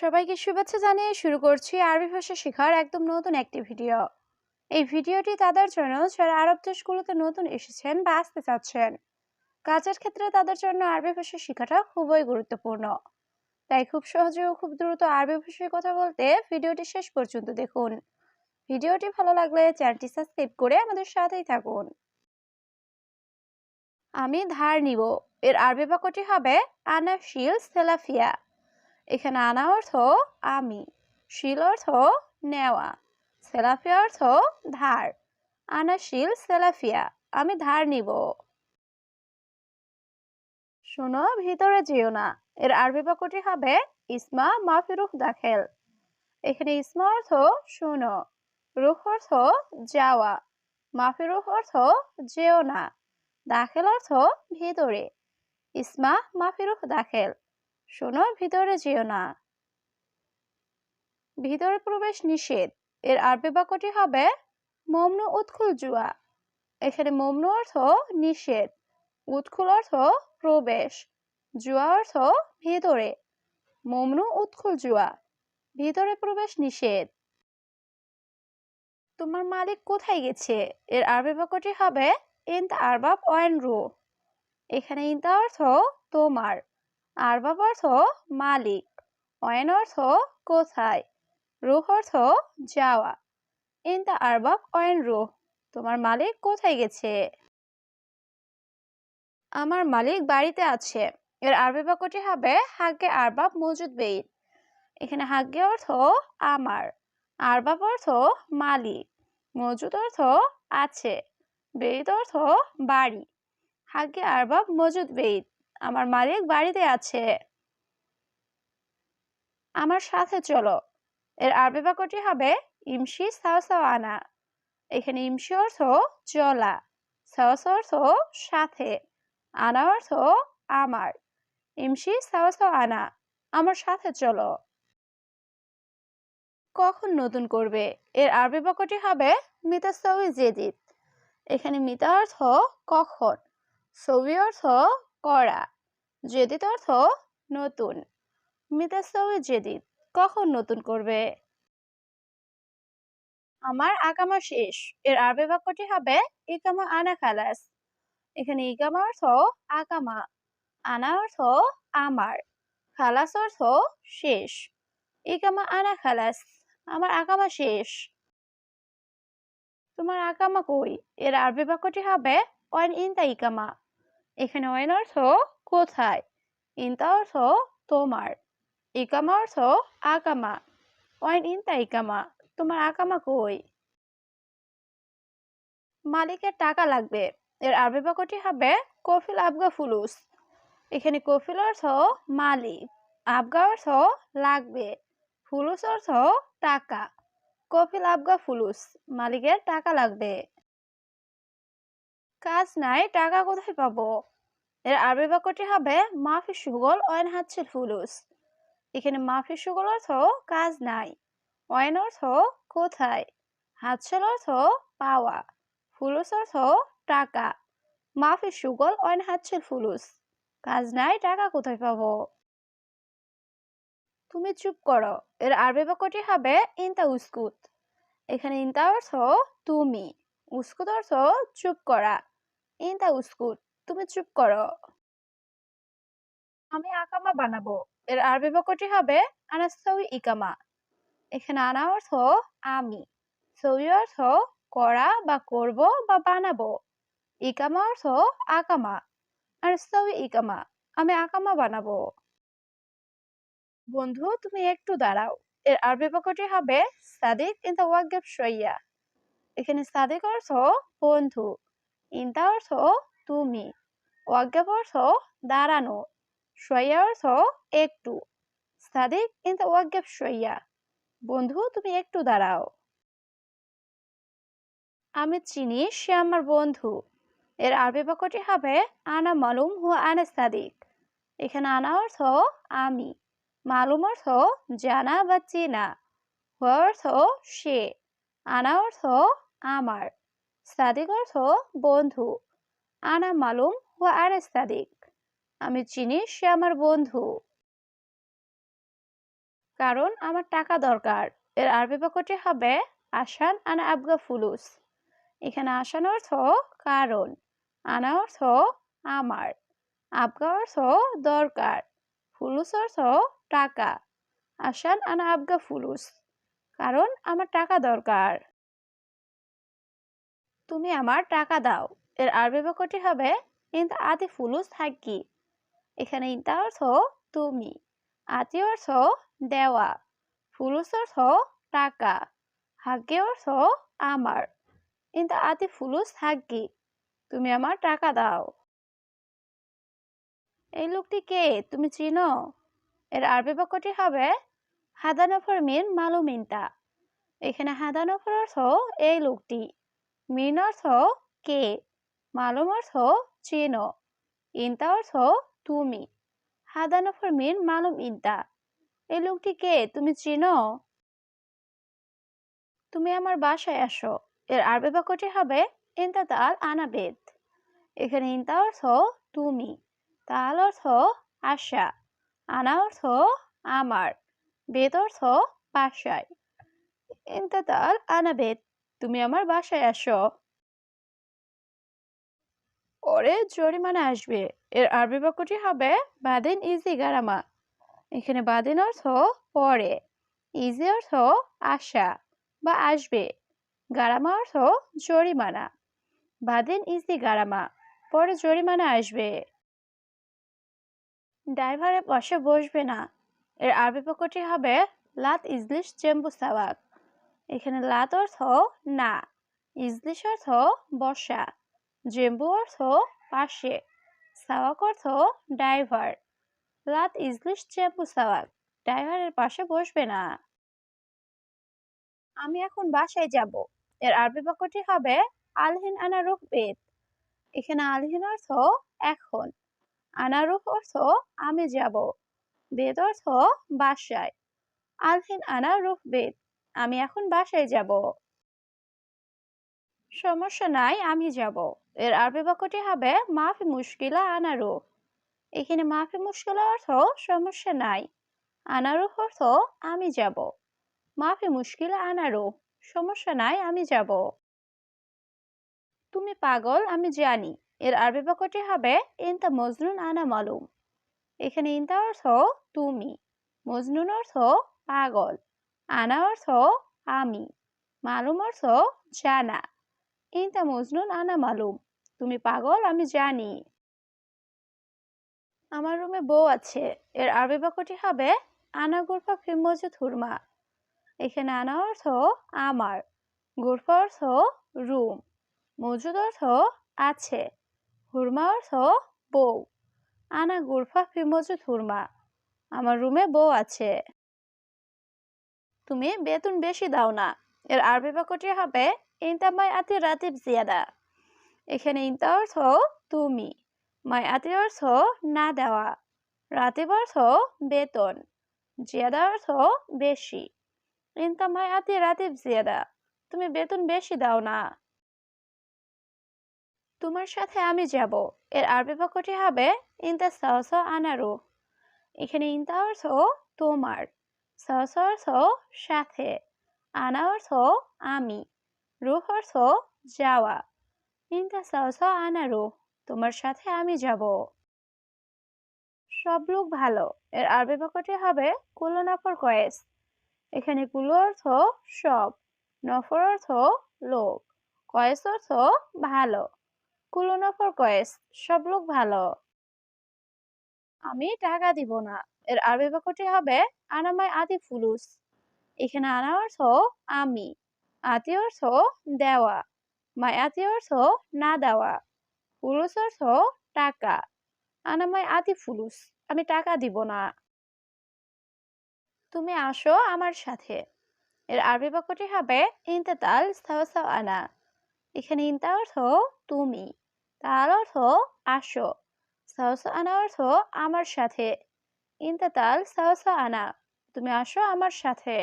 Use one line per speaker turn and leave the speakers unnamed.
সবাইকে শুভেচ্ছা জানিয়ে শুরু করছি আরবি ভাষা শেখার একদম নতুন একটি ভিডিও। এই ভিডিওটি তাদের জন্য যারা আরব দেশগুলোতে নতুন এসেছেন বা আসতে চাচ্ছেন। কাজের ক্ষেত্রে তাদের জন্য আরবি ভাষা শেখাটা খুবই গুরুত্বপূর্ণ। তাই খুব সহজে ও খুব দ্রুত আরবি ভাষায় কথা বলতে ভিডিওটি শেষ পর্যন্ত দেখুন। ভিডিওটি ভালো লাগলে চ্যানেলটি সাবস্ক্রাইব করে আমাদের সাথেই থাকুন। আমি ধার নিব এর আরবি বাক্যটি হবে আনা শিল সেলাফিয়া। এখানে আনা অর্থ আমি, শিল অর্থ নেওয়া, সেলাফিয়া অর্থ ধার। আনা শিল সেলাফিয়া, আমি ধার নিব। শোনো ভিতরে যেও না এর আরবি বাক্যটি হবে ইসমা মাফিরুখ দাখেল। এখানে ইসমা অর্থ শোনো, রুখ অর্থ যাওয়া, মাফিরুখ অর্থ যেও না, দাখেল অর্থ ভিতরে। ইসমা মাফিরুখ দাখেল, শোনো ভিতরে যেও না। ভিতরে প্রবেশ নিষেধ এর আরবি বাক্যটি হবে মমনু উদখুল জুয়া। এখানে মমনু অর্থ নিষেধ, উদখুল অর্থ প্রবেশ, জুয়া অর্থ ভিতরে। মমনু উদখুল জুয়া, ভিতরে প্রবেশ নিষেধ। তোমার মালিক কোথায় গেছে এর আরবি বাক্যটি হবে ইনতা আরবাব ওয়ান রু। এখানে ইনতা অর্থ তোমার, আরবাব অর্থ মালিক, ওয়ান অর্থ কোথায়, রুহ অর্থ যাওয়া। ইনতা আরবাব ওয়ান রুহ, তোমার মালিক কোথায় গেছে। আমার মালিক বাড়িতে আছে এর আরবি বাক্যটি হবে হাগ্গে আরবাব মজুদ বেইত। এখানে হাগ্গে অর্থ আমার, আরবাব অর্থ মালিক, মজুদ অর্থ আছে, বেইত অর্থ বাড়ি। হাগ্গে আরবাব মজুদ বেইত, আমার মালিক বাড়িতে আছে। আমার সাথে চলো এর আরবি বাক্যটি হবে ইমশি সাও সাও আনা। এখানে ইমশি অর্থ চলা, সাও সাও অর্থ সাথে, আনা অর্থ আমার। ইমশি সাও সাও আনা, আমার সাথে চলো। কখন নতুন করবে এর আরবি বাক্যটি হবে মিতা সউই জেদিদ। এখানে মিতা অর্থ কখন, সউই অর্থ করা, জেদিদ অর্থ নতুন। মিতা সউই জেদিদ, কখন নতুন করবে। আমার আকামা শেষ এর আরবি বাক্যটি হবে ইকামা আনা খালাস। এখানে ইকামা অর্থ আকামা, আনা অর্থ আমার, খালাস অর্থ শেষ। ইকামা আনা খালাস, আমার আকামা শেষ। তোমার আকামা কই এর আরবি বাক্যটি হবে ওয়ান ইনতা ইকামা। এখানে ওয়ান অর্থ কোথায়, ইনতা অর্থ তোমার, ইকামা অর্থ আকামা। ওয়ান ইনতা ইকামা, তোমার আকামা কই। মালিকের টাকা লাগবে এর আরবি বাক্যটি হবে কফিল আবগা ফুলুস। এখানে কফিল অর্থ মালিক, আবগা অর্থ লাগবে, ফুলুস অর্থ টাকা। কফিল আবগা ফুলুস, মালিকের টাকা লাগবে। কাজ নাই টাকা কোথায় পাবো এর আরবি বাক্যটি হবে মাফি সুগল ওয়ান হাচ্ছিল ফুলুস। এখানে মাফি সুগল অর্থ কাজ নাই, ওয়ান অর্থ কোথায়, হাচ্ছিল অর্থ পাওয়া, ফুলুস অর্থ টাকা। মাফি সুগল ওয়ান হাচ্ছিল ফুলুস, কাজ নাই টাকা কোথায় পাবো। তুমি চুপ করো এর আরবি বাক্যটি হবে ইনতা উস্কুত। এখানে ইনতা অর্থ তুমি, উস্কুত অর্থ চুপ করা। ইনতা উস্কুত, তুমি চুপ করো। আমি আকামা বানাবো এর আরবি বাক্যটি হবে আনাসাউই ইকামা। এখানে আনা অর্থ আমি, সউই অর্থ করা বা করব বা বানাবো, ইকামা অর্থ আকামা। আনাসাউই ইকামা, আমি আকামা বানাবো। বন্ধু তুমি একটু দাঁড়াও এর আরবি বাক্যটি হবে সাদিক ইনতা ওয়াকফ শইয়া। এখানে সাদিক অর্থ বন্ধু, ইনতা অর্থ তুমি, ওয়াকফ অর্থ দাঁড়ানো, শইয়া অর্থ একটু। সাদিক ইনতা ওয়াকফ শইয়া, বন্ধু তুমি একটু দাঁড়াও। আমি চিনি সে আমার বন্ধু এর আরবি বাক্যটি হবে আনা মালুম হুয়া আনা সাদিক। এখানে আনা অর্থ আমি, মালুম অর্থ জানা বা চেনা, হুয়া অর্থ সে, আনা অর্থ আমার, সাদিক অর্থ বন্ধু। আনা মালুম হুয়া আনা সাদিক, আমি চিনি সে আমার বন্ধু। কারণ আমার টাকা দরকার। এর আরবি বাক্যটি হবে আসান আনা আবগা ফুলুস। এখানে আসান অর্থ কারণ, আনা অর্থ আমার, আবগা অর্থ দরকার, ফুলুস অর্থ টাকা। আসান আনা আবগা ফুলুস, কারণ আমার টাকা দরকার। তুমি আমার টাকা দাও। এর আরবি বাক্যটি হবে ইনতা আতি ফুলুস হাক্কি। এখানে ইনতা অর্থ তুমি, আতি অর্থ দেওয়া, ফুলুস অর্থ টাকা, হাক্কি অর্থ আমার। ইনতা আতি ফুলুস হাক্কি, তুমি আমার টাকা দাও। এই লোকটি কে, তুমি চিনো? এর আরবি বাক্যটি হবে হাদানফর মিন মালুম ইনতা। এখানে হাদানফর অর্থ এই লোকটি, মিন অর্থ কে, মালুম অর্থ চেনো, ইনতা অর্থ তুমি। হাদানফর মিন মালুম ইনতা, এই লোকটি কে, তুমি চিনো? তুমি আমার বাসায় আসো। এর আরবি বাক্যটি হবে ইনতা তাল আনাবেদ। এখানে ইনতা অর্থ তুমি, তাল অর্থ আশা, আনা অর্থ আমার, বেদ অর্থ বাসায়। ইনতা তাল আনাবেদ, তুমি আমার বাসায় আসো। পরে জরিমানা আসবে। এর আরবি বাক্যটি হবে বাদিন ইজি গারামা। এখানে বাদিন অর্থ পরে, ইজি অর্থ আসা বা আসবে, গারামা অর্থ জরিমানা। বাদিন ইজি গারামা, পরে জরিমানা আসবে। ড্রাইভারের পাশে বসবে না। এর আরবি বাক্যটি হবে লাত ইজলিশ চেম্বু সাওয়াক। এখানে লাত অর্থ না, ইজলিশ অর্থ বসা, জেম্বু অর্থ পাশে, সাওয়াক অর্থ ড্রাইভার। লাত ইজলিশ চেম্বু সাওয়াক, ড্রাইভারের পাশে বসবে না। আমি এখন বাসায় যাব। এর আরবি বাক্যটি হবে আলহিন আনা রুহ বেত। এখানে আলহিন অর্থ এখন, আনা রুহ অর্থ আমি যাব, বেত অর্থ বাসায়। আলহিন আনা রুহ বেত, আমি এখন বাসায় যাব। সমস্যা নাই, আমি যাব। এর আরবি বাক্যটি হবে মাফি মুশকিলা আনা রুহ। এখানে মাফি মুশকিলা অর্থ সমস্যা নাই, আনা রুহ অর্থ আমি যাব, মাফি মুশকিলা আনা রুহ, সমস্যা নাই, আমি যাব। তুমি পাগল, আমি জানি। এর আরবি বাক্যটি হবে ইনতা মজনুন আনা মালুম। এখানে ইনতা অর্থ তুমি, মজনুন অর্থ পাগল, আনা অর্থ আমি, মালুম অর্থ জানা। ইনতা মজনুন আনা মালুম, তুমি পাগল, আমি জানি। আমার রুমে বউ আছে। এর আরবি বাক্যটি হবে আনা গুরফা ফি মজুদ হুরমা। এখানে আনা অর্থ আমার, গুরফা অর্থ রুম, মজুদ অর্থ আছে, হুরমা অর্থ বউ। আনা গুরফা ফি মজুদ হুরমা, আমার রুমে বউ আছে। তুমি বেতন বেশি দাও না। এর আরবি বাক্যটি হবে ইনতা মাই আতি রাতিব জিয়াদা। এখানে ইনতা অর্থ তুমি, মাই আতি অর্থ না দেওয়া, রাতিব অর্থ বেতন, জিয়াদা অর্থ বেশি। ইনতা মাই আতি রাতিব জিয়াদা, তুমি বেতন বেশি দাও না। তোমার সাথে আমি যাব। এর আরবি বাক্যটি হবে ইনতা সাওসা আনারু। এখানে ইনতা অর্থ তোমার, সাওসা অর্থ সাথে, আনা অর্থ আমি, রুহ অর্থ যাওয়া। ইনতা সাওসা আনারু, তোমার সাথে আমি যাব। সব লোক ভালো। এর আরবি বাক্যটি হবে কুল্লু নফর কয়েস। এখানে কুল্লু অর্থ সব, নফর অর্থ লোক, কয়েস অর্থ ভালো। কুল্লু নফর কয়েস, সব লোক ভালো। আমি টাকা দিব না। এর আরবি বাক্যটি হবে আনামাই আতি ফুলুস। এখানে আনা অর্থ আমি, আতি অর্থ দেওয়া, মাই আতি অর্থ না দেওয়া, ফুলুস অর্থ টাকা। আনামাই আতি ফুলুস, আমি টাকা দিব না। তুমি আসো আমার সাথে। এর আরবি বাক্যটি হবে ইনতা তাল সাওসাও আনা। এখানে ইনতা অর্থ তুমি, তাল অর্থ আসো, সাওসাও আনা অর্থ আমার সাথে। ইনতা তাল সাওসাও আনা, তুমি আসো আমার সাথে।